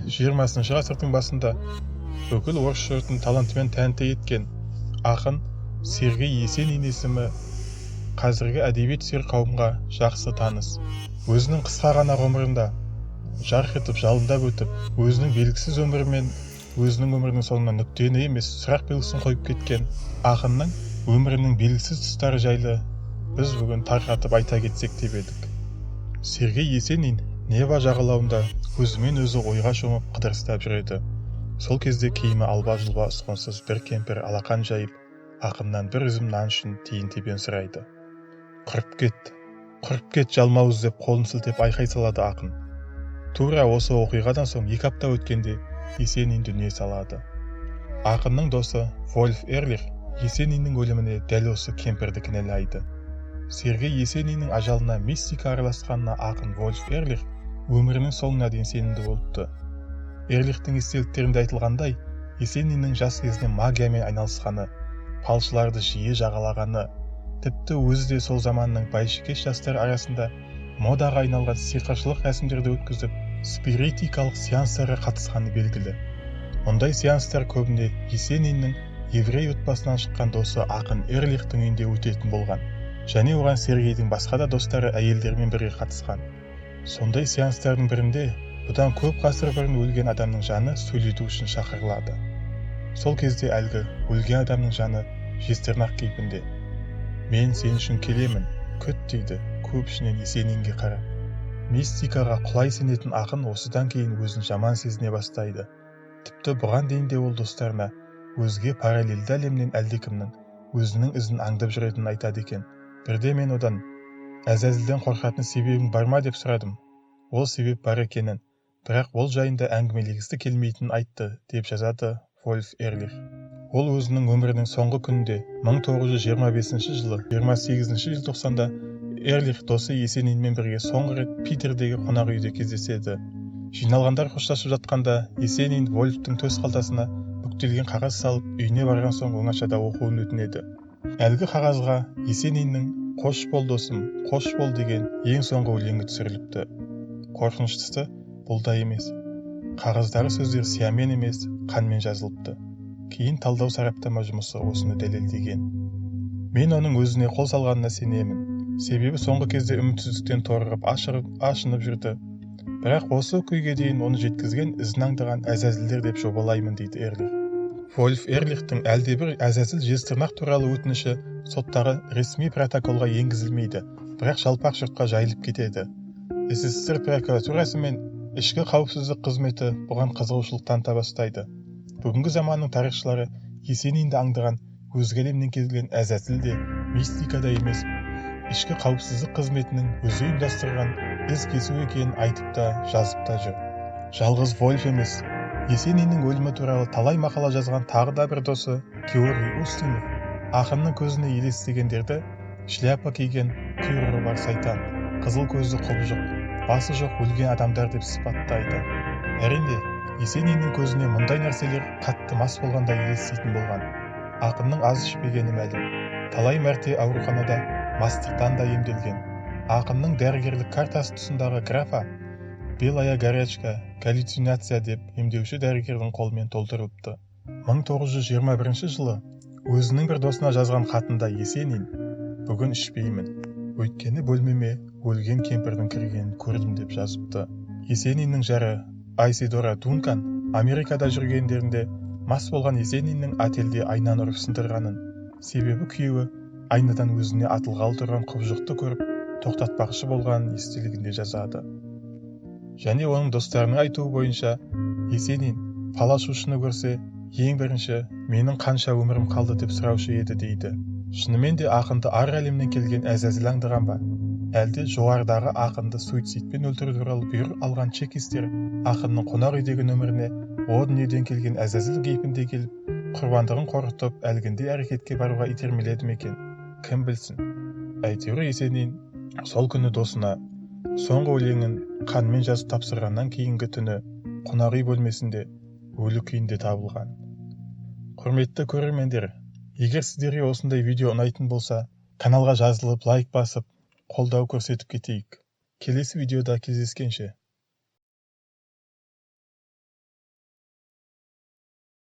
20 ғасырдың басында бүкіл орыс жұртын талантымен тәнті еткен ақын Сергей Есенин есімі қазіргі әдебиет сүйер қауымға жақсы таныс. Өзінің қысқа ғана ғұмырында жарқ етіп жалындап өтіп, өзінің белгісіз өмірімен өзінің өмірінің соңына нүктені емес сұрақ белгісін қойып кеткен ақынның өмірінің белгісіз тұстары жайлы біз бүгін тарқатып айта кетсек деп едік. Сергей Есенин Нева жағалауында өзімен өзі ойға шомып қыдырыстап жүреді. Сол кезде киімі алба-жұлба ұсқынсыз бір кемпір алақан жайып, ақыннан бір үзім нан үшін тиын-тебен сұрайды. Құрып кет жалмауыз деп қолын сілтеп айқай салады ақын. Тура осы оқиғадан соң 2 апта өткенде Есенин дүние салады. Ақынның досы Вольф Эрлих Есениннің өліміне дәл осы кемпірді кінәлайды. Сергей Есениннің ажалына мистика араласқанына ақын Вольф Эрлих өмірінің соңына дейін сенімді болыпты. Эрлихтің естеліктерінде айтылғандай, Есениннің жас кезінен магиямен айналысқаны, фалшыларды жиі жағалағаны, тіпті өзі де сол заманның байшыкеш жастары арасында модаға айналған сиқыршылық рәсімдерді өткізіп, спиритикалық сеанстарға қатысқаны белгілі. Ондай сеанстар көбіне Есениннің еврей отбасынан шыққан досы ақын Эрлихтің үйінде өтетін болған, және оған Сергейдің басқа да достары әйелдермен бірге қатысқан. Сондай сеанстардың бірінде бұдан көп ғасыр бұрын өлген адамның жаны сөйлету үшін шақырылады. Сол кезде әлгі өлген адамның жаны жезтырнақ кейпінде «Мен сен үшін келемін, күт» дейді көп ішінен Есенинге қарап. Мистикаға құлай сенетін ақын осыдан кейін өзін жаман сезіне бастайды. Тіпті бұған дейін де ол достарына өзге параллельді әлемнен әлдекімнің өзінің ізін аңдып жүретінін айтады екен. Бірде мен одан Әзәзілден қорқатын себебің бар ма деп сұрадым. Ол себеп бар екенін, бірақ ол жайында әңгімелегісі келмейтінін айтты деп жазады Вольф Эрлих. Ол өзінің өмірінің соңғы күнінде 1925 жылы 28 желтоқсанда Эрлих досы Есенинмен бірге соңғы рет Питердегі қонақ үйде кездеседі. Жиналғандар қоштасып жатқанда Есенин Вольфтың төс қалтасына бүктелген қағаз салып, үйіне барған соң оңашада оқуын өтінеді. Әлгі қағазға Есениннің «Қош бол досым, қош бол» деген ең соңғы өлеңі түсіріліпті. Қорқыныштысы бұл да емес. Қағаздағы сөздер сиямен емес, қанмен жазылыпты. Кейін талдау сараптама жұмысы осыны дәлелдеген. Мен оның өзіне қол салғанына сенемін. Себебі соңғы кезде үмітсіздіктен торығып ашынып жүрді. Бірақ осы күйге дейін оны жеткізген ізін аңдыған Әзәзілдер деп жобалаймын дейді Эрлих. Вольф Эрлихтің әлдебір Әзәзіл жезтырнақ туралы өтініші соттағы ресми протоколға енгізілмейді, бірақ жалпақ жұртқа жайылып кетеді. СССР прокуратурасы мен ішкі қауіпсіздік қызметі бұған қызығушылық таныта бастайды. Бүгінгі заманның тарихшылары Есенинді аңдыған өзге әлемнен келген Әзәзіл де мистика да емес, ішкі қауіпсіздік қызметінің өзі ұйымдастырған із кесу екенін айтып та жазып та жүр. Жалғыз Вольф емес, Есениннің өлімі туралы талай мақала жазған тағы да бір досы Георгий Устинов ақынның көзіне елестегендерді шляпа киген құйрығы бар сайтан, қызыл көзді құбыжық, басы жоқ өлген адамдар деп сипаттайды. Әрине, Есениннің көзіне мұндай нәрселер қатты мас болғанда елестейтін болған. Ақынның аз ішпегені мәлім. Талай мәрте ауруханада мастықтан да емделген. Ақынның дәрігерлік картасы тұсындағы графа «Белая горячка, галлюцинация» деп емдеуші дәрігердің қолымен толтырылыпты. 1921 жылы өзінің бір досына жазған хатында Есенин «Бүгін ішпеймін, өйткені бөлмеме өлген кемпірдің кіргенін көрдім» деп жазыпты. Есениннің жары Айседора Дункан Америкада жүргендерінде мас болған Есениннің ательде айнаны ұрып сындырғанын, себебі күйеуі айнадан өзіне атылғалы тұрған құбыжықты көріп тоқтатпақшы болғанын естелігінде жазады. Және оның достарының айтуы бойынша Есенин палашушыны көрсе ең бірінші менің қанша өмірім қалды деп сұраушы еді дейді. Шынымен де ақынды ар әлемнен келген Әзәзіл аңдыған ба? Әлде жоғарыдағы ақынды суицидпен өлтіру туралы бұйрық алған чекистер ақынның қонақ үйдегі нөміріне о дүниеден келген Әзәзіл кейпінде келіп, құрбандығын қорқытып, әлгіндей әрекетке баруға итермеледі ме екен? Кім білсін? Әйтеуір Есенин сол күні досына соңғы өлеңін қанмен жазып тапсырғаннан кейінгі түні қонақ үй бөлмесінде өлі күйінде табылған. Құрметті көрермендер, егер сіздерге осындай видео ұнайтын болса, каналға жазылып, лайк басып, қолдау көрсетіп кетейік. Келесі видеода кездескенше.